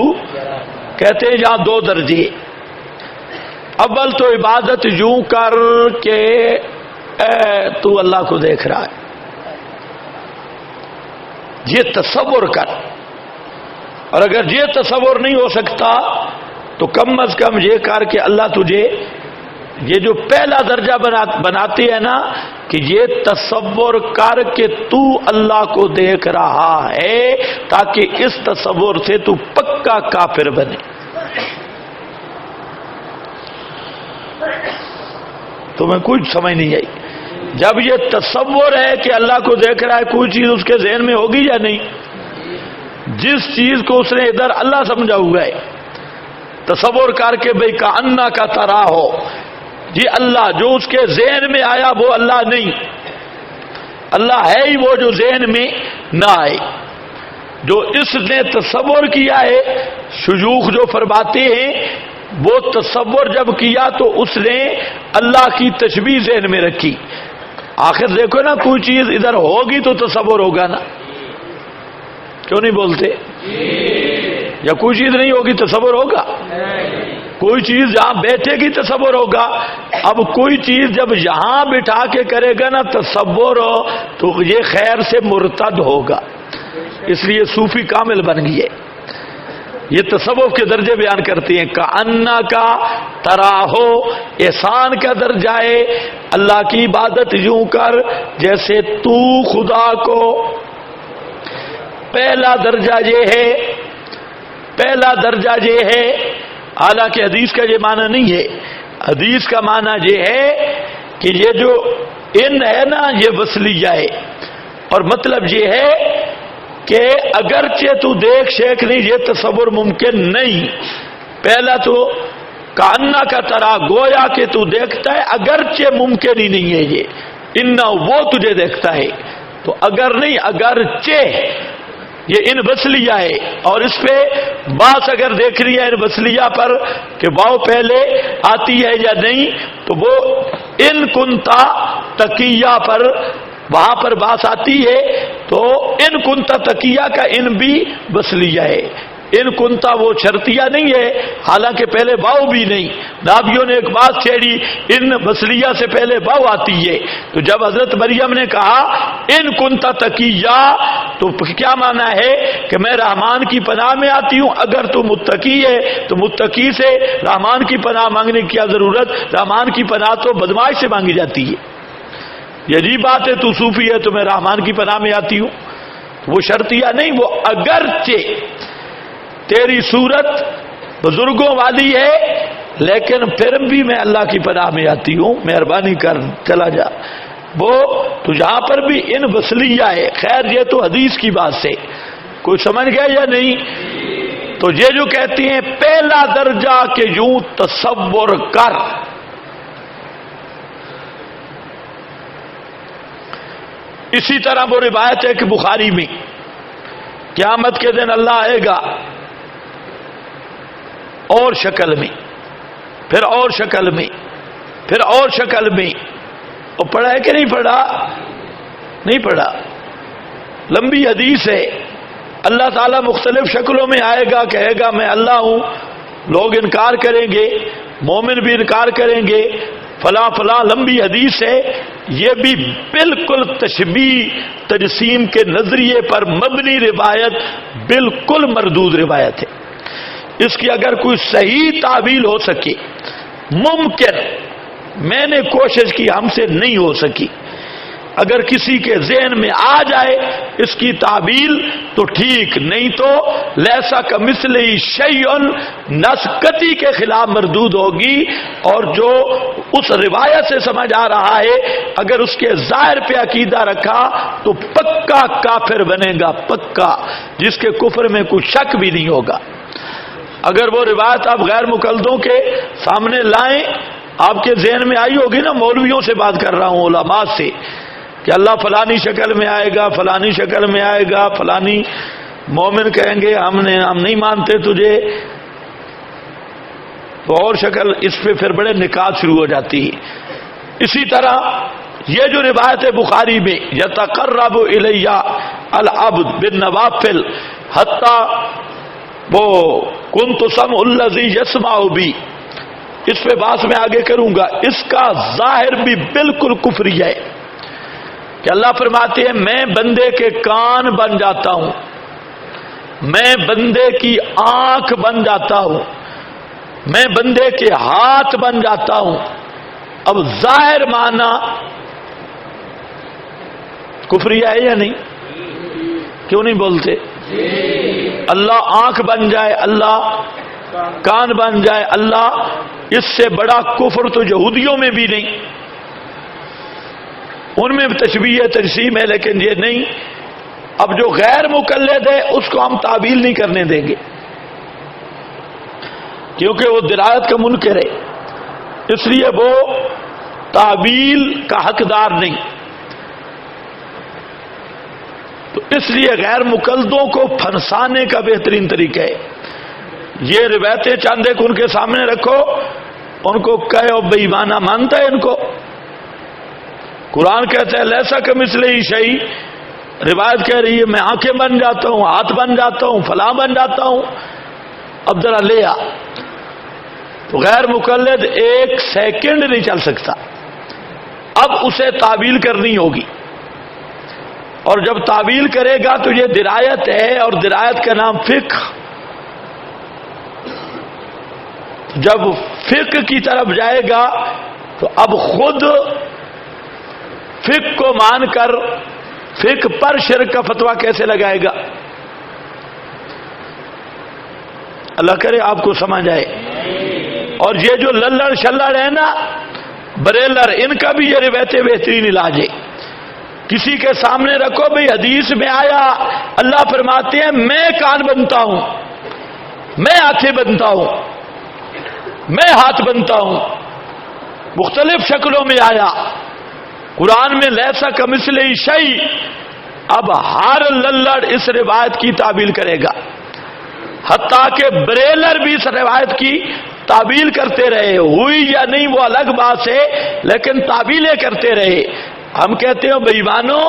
کہتے ہیں یہاں 2 درجے. اول تو عبادت یوں کر کہ تو اللہ کو دیکھ رہا ہے، یہ تصور کر. اور اگر یہ تصور نہیں ہو سکتا تو کم از کم یہ کر کہ اللہ تجھے یہ جو پہلا درجہ بناتی ہے نا کہ یہ تصور کر کہ تو اللہ کو دیکھ رہا ہے، تاکہ اس تصور سے تو پکا کافر بنے. تمہیں کچھ سمجھ نہیں آئی؟ جب یہ تصور ہے کہ اللہ کو دیکھ رہا ہے، کوئی چیز اس کے ذہن میں ہوگی یا نہیں؟ جس چیز کو اس نے ادھر اللہ سمجھا ہوا ہے، تصور کر کے بھئی کأنہ کا ترا ہو، جی اللہ جو اس کے ذہن میں آیا وہ اللہ نہیں، اللہ ہے ہی وہ جو ذہن میں نہ آئے. جو اس نے تصور کیا ہے، شیوخ جو فرماتے ہیں وہ تصور جب کیا تو اس نے اللہ کی تشبیہ ذہن میں رکھی. آخر دیکھو نا، کوئی چیز ادھر ہوگی تو تصور ہوگا نا، کیوں نہیں بولتے؟ یا کوئی چیز نہیں ہوگی تصور ہوگا؟ کوئی چیز جہاں بیٹھے گی تصور ہوگا. اب کوئی چیز جب یہاں بٹھا کے کرے گا نا تصور ہو تو یہ خیر سے مرتد ہوگا. اس لیے صوفی کامل بن گئی ہے. یہ تصوف کے درجے بیان کرتے ہیں. کأنہ کا تراہو احسان کا درجہ ہے، اللہ کی عبادت یوں کر جیسے تو خدا کو. پہلا درجہ یہ ہے، پہلا درجہ یہ ہے. حالانکہ حدیث کا یہ معنی نہیں ہے. حدیث کا معنی یہ ہے کہ یہ جو ان ہے نا یہ وصلیہ ہے، اور مطلب یہ ہے کہ اگرچہ تو دیکھ شیخ نہیں، یہ تصور ممکن نہیں. پہلا تو کأنہ کا طرح گویا کہ تو دیکھتا ہے، اگرچہ ممکن ہی نہیں ہے یہ، انہ وہ تجھے دیکھتا ہے. تو اگر نہیں، اگرچہ یہ ان وصلیہ ہے. اور اس پہ بات اگر دیکھ رہی ہے ان وصلیہ پر کہ واو پہلے آتی ہے یا نہیں، تو وہ ان کنتا تقیہ پر وہاں پر بات آتی ہے. تو ان کنتا تقیہ کا ان بھی وصلیہ ہے. ان کنتا وہ شرطیہ نہیں ہے، حالانکہ پہلے واو بھی نہیں. نابیوں نے ایک بات چھیڑی، ان وصلیہ سے پہلے واو آتی ہے. تو جب حضرت مریم نے کہا ان کنتا تقیہ، تو کیا معنی ہے کہ میں رحمان کی پناہ میں آتی ہوں. اگر تو متقی ہے تو متقی سے رحمان کی پناہ مانگنے کی کیا ضرورت؟ رحمان کی پناہ تو بدماش سے مانگی جاتی ہے. یہ عجیب بات ہے، تو صوفی ہے تو میں رحمان کی پناہ میں آتی ہوں. وہ شرطیہ نہیں، وہ اگرچہ تیری صورت بزرگوں والی ہے لیکن پھر بھی میں اللہ کی پناہ میں آتی ہوں، مہربانی کر چلا جا. وہ تو یہاں پر بھی ان وصلیہ ہے. خیر یہ تو حدیث کی بات سے کوئی سمجھ گیا یا نہیں؟ تو یہ جو کہتی ہیں پہلا درجہ کہ یوں تصور کر. اسی طرح وہ روایت ہے کہ بخاری میں قیامت کے دن اللہ آئے گا اور شکل میں، پھر اور شکل میں، پھر اور شکل میں. اور پڑھا ہے کہ نہیں پڑھا؟ نہیں پڑھا. لمبی حدیث ہے. اللہ تعالیٰ مختلف شکلوں میں آئے گا، کہے گا میں اللہ ہوں. لوگ انکار کریں گے، مومن بھی انکار کریں گے، فلاں فلاں. لمبی حدیث ہے. یہ بھی بالکل تشبیہ تجسیم کے نظریے پر مبنی روایت، بالکل مردود روایت ہے. اس کی اگر کوئی صحیح تعبیل ہو سکے، ممکن، میں نے کوشش کی، ہم سے نہیں ہو سکی. اگر کسی کے ذہن میں آ جائے اس کی تعبیل تو ٹھیک، نہیں تو لیسا کمثلہ شیء نسکتی کے خلاف مردود ہوگی. اور جو اس روایت سے سمجھ آ رہا ہے اگر اس کے ظاہر پہ عقیدہ رکھا تو پکا کافر بنے گا، پکا، جس کے کفر میں کوئی شک بھی نہیں ہوگا. اگر وہ روایت آپ غیر مقلدوں کے سامنے لائیں، آپ کے ذہن میں آئی ہوگی نا، مولویوں سے بات کر رہا ہوں، علماء سے، کہ اللہ فلانی شکل میں آئے گا، فلانی شکل میں آئے گا، فلانی. مومن کہیں گے ہم نہیں مانتے تجھے، تو اور شکل. اس پہ پھر بڑے نکات شروع ہو جاتی ہے. اسی طرح یہ جو روایت ہے بخاری میں، یتقرب الی العبد بالنوافل حتی وہ کنت سمع الذی یسمع بی، اس پہ بات میں آگے کروں گا، اس کا ظاہر بھی بالکل کفری ہے کہ اللہ فرماتے ہیں میں بندے کے کان بن جاتا ہوں، میں بندے کی آنکھ بن جاتا ہوں، میں بندے کے ہاتھ بن جاتا ہوں۔ اب ظاہر معنی کفری ہے یا نہیں؟ کیوں نہیں بولتے؟ اللہ آنکھ بن جائے، اللہ کان بن جائے، اللہ، اس سے بڑا کفر تو یہودیوں میں بھی نہیں، ان میں تشبیہ تجسیم ہے، لیکن یہ نہیں۔ اب جو غیر مقلد ہے اس کو ہم تعویل نہیں کرنے دیں گے، کیونکہ وہ درایت کا منکر ہے، اس لیے وہ تعویل کا حقدار نہیں۔ تو اس لیے غیر مقلدوں کو پھنسانے کا بہترین طریقہ ہے یہ روایتیں چند ایک ان کے سامنے رکھو، ان کو کہو بے ایمانہ مانتا ہے ان کو۔ قرآن کہتا ہے لیسا کمثلہ شیء، روایت کہہ رہی ہے میں آنکھیں بن جاتا ہوں، ہاتھ بن جاتا ہوں، فلاں بن جاتا ہوں۔ اب ذرا لے آ، تو غیر مقلد ایک سیکنڈ نہیں چل سکتا، اب اسے تعویل کرنی ہوگی، اور جب تعویل کرے گا تو یہ درایت ہے، اور درایت کا نام فقہ۔ جب فقہ کی طرف جائے گا تو اب خود فقہ کو مان کر فقہ پر شرک کا فتویٰ کیسے لگائے گا؟ اللہ کرے آپ کو سمجھ آئے۔ اور یہ جو للڑ شلڑ ہے نا، بریلر، ان کا بھی یہ روایتیں بہترین علاج ہے۔ کسی کے سامنے رکھو بھئی حدیث میں آیا، اللہ فرماتے ہیں میں کان بنتا ہوں، میں آنکھیں بنتا ہوں، میں ہاتھ بنتا ہوں، مختلف شکلوں میں آیا قرآن میں لیسا کمثلہ شیء۔ اب ہر للڑ اس روایت کی تعویل کرے گا، حتیٰ کہ بریلر بھی اس روایت کی تعویل کرتے رہے، ہوئی یا نہیں وہ الگ بات ہے، لیکن تعویلیں کرتے رہے۔ ہم کہتے ہو بے ایمانو،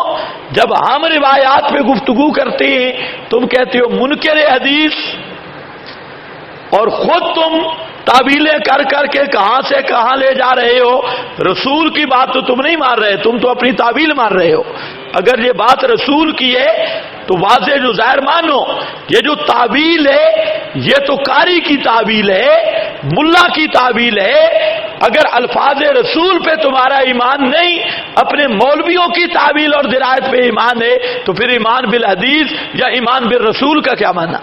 جب ہم روایات پہ گفتگو کرتے ہیں تم کہتے ہو منکر حدیث، اور خود تم تعویلیں کر کر کے کہاں سے کہاں لے جا رہے ہو۔ رسول کی بات تو تم نہیں مان رہے، تم تو اپنی تعویل مان رہے ہو۔ اگر یہ بات رسول کی ہے تو واضح جو ظاہر مانو، یہ جو تعویل ہے یہ تو قاری کی تعویل ہے، ملا کی تعویل ہے۔ اگر الفاظ رسول پہ تمہارا ایمان نہیں، اپنے مولویوں کی تعویل اور درایت پہ ایمان ہے، تو پھر ایمان بالحدیث یا ایمان بالرسول کا کیا معنی؟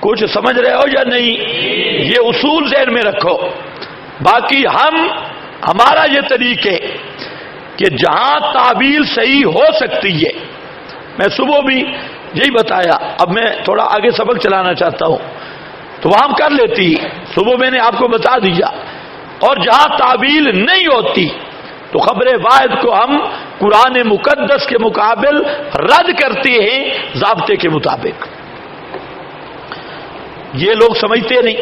کچھ سمجھ رہے ہو یا نہیں؟ یہ اصول ذہن میں رکھو۔ باقی ہمارا یہ طریقے کہ جہاں تعویل صحیح ہو سکتی ہے، میں صبح بھی یہی بتایا، اب میں تھوڑا آگے سبق چلانا چاہتا ہوں تو وہاں کر لیتی، صبح میں نے آپ کو بتا دیا۔ اور جہاں تعویل نہیں ہوتی تو خبر واحد کو ہم قرآن مقدس کے مقابل رد کرتے ہیں ضابطے کے مطابق۔ یہ لوگ سمجھتے نہیں۔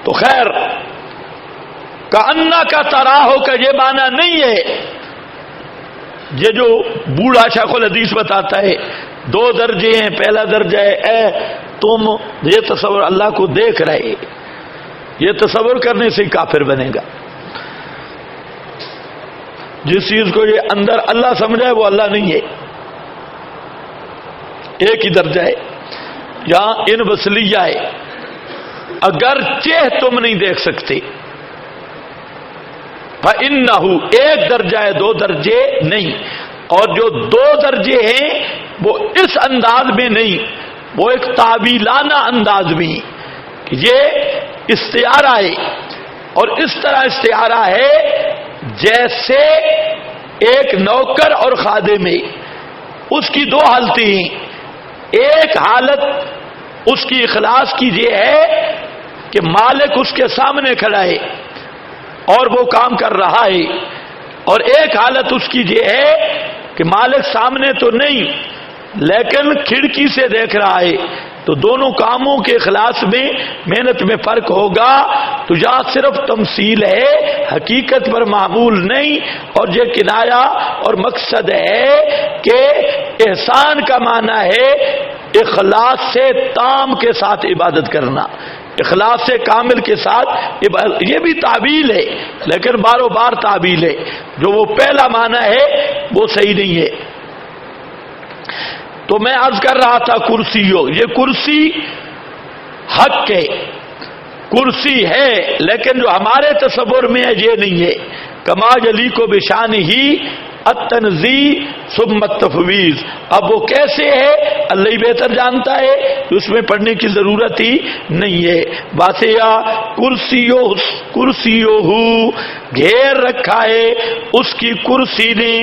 تو خیر، کأنہ کا تراہو کا یہ معنی نہیں ہے، یہ جو بوڑھا شیخ الحدیث بتاتا ہے 2 درجے ہیں، پہلا درجہ ہے اے تم یہ تصور اللہ کو دیکھ رہے، یہ تصور کرنے سے کافر بنے گا۔ جس چیز کو یہ اندر اللہ سمجھا ہے وہ اللہ نہیں ہے، ایک ہی درجہ ہے۔ یہاں ان وصلیہ ہے، اگرچہ تم نہیں دیکھ سکتے، فَإِنَّهُ ایک درجہ ہے، 2 درجے نہیں۔ اور جو 2 درجے ہیں وہ اس انداز میں نہیں، وہ ایک تعویلانہ انداز میں، یہ استعارہ ہے، اور اس طرح استعارہ ہے جیسے ایک نوکر اور خادم ہے، اس کی 2 حالتیں ہیں۔ ایک حالت اس کی اخلاص کی یہ ہے کہ مالک اس کے سامنے کھڑا ہے اور وہ کام کر رہا ہے، اور ایک حالت اس کی یہ ہے کہ مالک سامنے تو نہیں لیکن کھڑکی سے دیکھ رہا ہے۔ تو دونوں کاموں کے اخلاص میں محنت میں فرق ہوگا۔ تو یہاں صرف تمثیل ہے، حقیقت پر معمول نہیں، اور یہ کنایا اور مقصد ہے کہ احسان کا معنی ہے اخلاص سے تام کے ساتھ عبادت کرنا، اخلاص سے کامل کے ساتھ یہ بھی تعبیل ہے لیکن باروں بار تعبیل ہے، جو وہ پہلا معنی ہے وہ صحیح نہیں ہے۔ تو میں عرض کر رہا تھا کرسیوں، یہ کرسی حق ہے، کرسی ہے لیکن جو ہمارے تصور میں ہے یہ نہیں ہے۔ کما جلی کو بشان ہی التنزیہ ثم التفویض، اب وہ کیسے ہے اللہ ہی بہتر جانتا ہے، اس میں پڑھنے کی ضرورت ہی نہیں ہے۔ واسیہ کرسیوں گھیر رکھا ہے اس کی کرسی نے،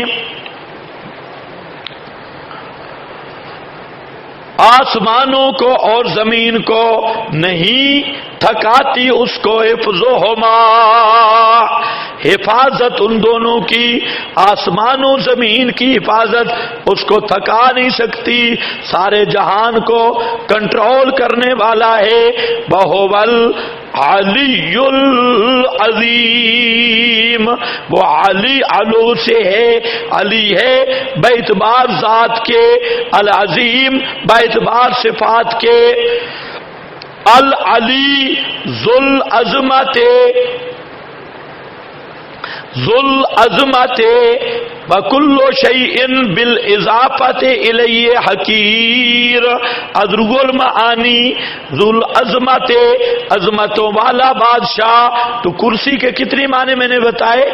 آسمانوں کو اور زمین کو نہیں تھکاتی اس کو حفظہما، حفاظت ان دونوں کی، آسمانوں زمین کی حفاظت اس کو تھکا نہیں سکتی، سارے جہان کو کنٹرول کرنے والا ہے۔ بہول علی العظیم، وہ علی علو سے ہے، علی ہے باعتبار ذات کے، العظیم باعتبار صفات کے، العلی ذو العظمت وکل شیء بالاضافۃ الیہ حقیر، ادرگ المعانی ذو العظمت، عظمتوں والا بادشاہ۔ تو کرسی کے کتنے معنی میں نے بتائے؟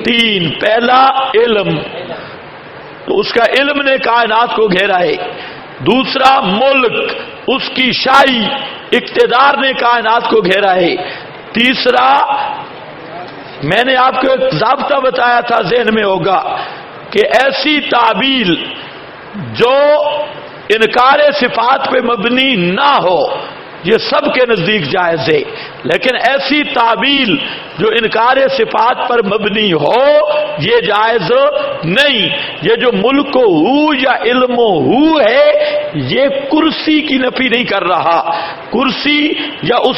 3۔ پہلا علم، تو اس کا علم نے کائنات کو گھیرا ہے۔ دوسرا ملک، اس کی شاہی اقتدار نے کائنات کو گھیرا ہے۔ تیسرا میں نے آپ کو ایک ضابطہ بتایا تھا، ذہن میں ہوگا، کہ ایسی تعبیل جو انکار صفات پہ مبنی نہ ہو یہ سب کے نزدیک جائز ہے، لیکن ایسی تعبیل جو انکار صفات پر مبنی ہو یہ جائز نہیں۔ یہ جو ملک ہو یا علم ہو ہے یہ کرسی کی نفی نہیں کر رہا، کرسی یا اس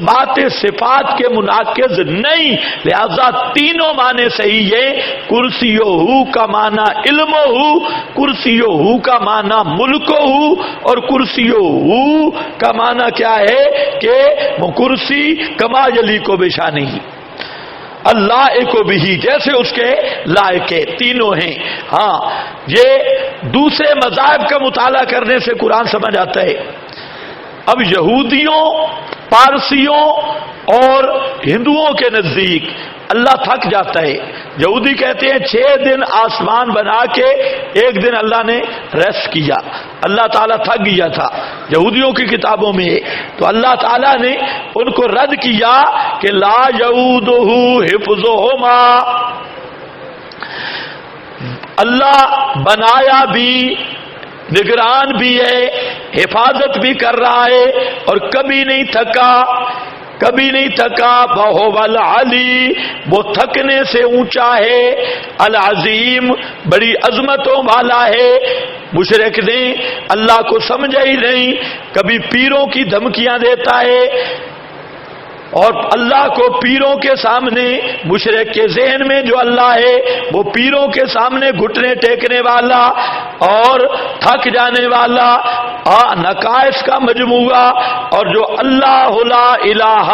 بات صفات کے مناقض نہیں، لہذا تینوں معنی صحیح ہے۔ کرسیو ہو کا معنی علم ہو، کرسیو ہو کا معنی ملک ہو، اور کرسیو ہو کا معنی کیا ہے کہ وہ کرسی کما جلی کو بشانی اللہ کو بھی، جیسے اس کے لائق ہے، تینوں ہیں۔ ہاں، یہ دوسرے مذاہب کا مطالعہ کرنے سے قرآن سمجھ آتا ہے۔ اب یہودیوں، پارسیوں اور ہندوؤں کے نزدیک اللہ تھک جاتا ہے۔ یہودی کہتے ہیں 6 دن آسمان بنا کے ایک دن اللہ نے ریسٹ کیا، اللہ تعالیٰ تھک گیا تھا، یہودیوں کی کتابوں میں ہے۔ تو اللہ تعالیٰ نے ان کو رد کیا کہ لا یعودہ حفظہما، اللہ بنایا بھی، نگران بھی ہے، حفاظت بھی کر رہا ہے اور کبھی نہیں تھکا، کبھی نہیں تھکا۔ بہو العلی، وہ تھکنے سے اونچا ہے، العظیم بڑی عظمتوں والا ہے۔ مشرک نے اللہ کو سمجھا ہی نہیں، کبھی پیروں کی دھمکیاں دیتا ہے، اور اللہ کو پیروں کے سامنے، مشرک کے ذہن میں جو اللہ ہے وہ پیروں کے سامنے گھٹنے ٹیکنے والا اور تھک جانے والا نقائص کا مجموعہ، اور جو اللہ لا الہ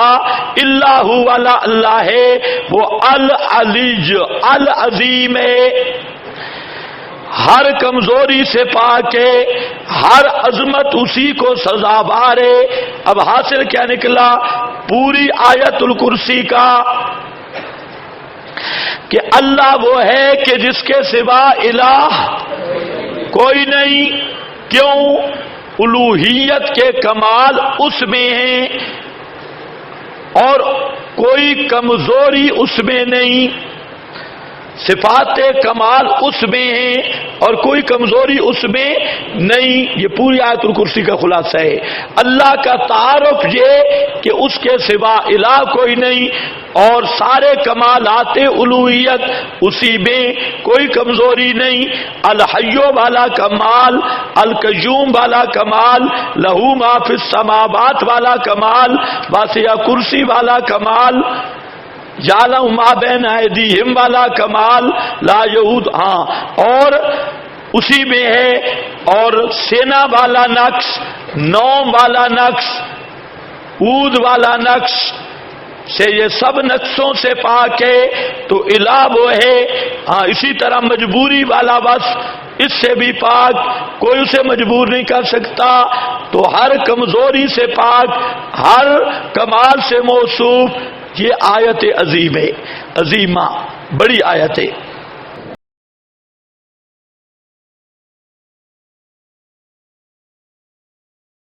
الا ہو والا اللہ ہے وہ العلی العظیم ہے، ہر کمزوری سے پاک ہے، ہر عظمت اسی کو سزاوار ہے۔ اب حاصل کیا نکلا پوری آیت الکرسی کا کہ اللہ وہ ہے کہ جس کے سوا الہ کوئی نہیں۔ کیوں؟ الوہیت کے کمال اس میں ہیں اور کوئی کمزوری اس میں نہیں، صفات کمال اس میں ہیں اور کوئی کمزوری اس میں نہیں۔ یہ پوری آیت الکرسی کا خلاصہ ہے۔ اللہ کا تعارف یہ کہ اس کے سوا الہ کوئی نہیں اور سارے کمالات الوہیت اسی میں، کوئی کمزوری نہیں۔ الحیو والا کمال، القیوم والا کمال، لہو ما فی السماوات والا کمال، واسع کرسی والا کمال، یعلم ما بین ایدیہم والا کمال، لا یعود، ہاں، اور اسی میں ہے اور سینا والا نقش، نوم والا نقش، اود والا نقش سے، یہ سب نقصوں سے پاک ہے تو الہ وہ ہے. ہاں اسی طرح مجبوری والا وصف اس سے بھی پاک، کوئی اسے مجبور نہیں کر سکتا. تو ہر کمزوری سے پاک، ہر کمال سے موصوف. یہ آیت عظیم ہے، عظیمہ، بڑی آیت ہے.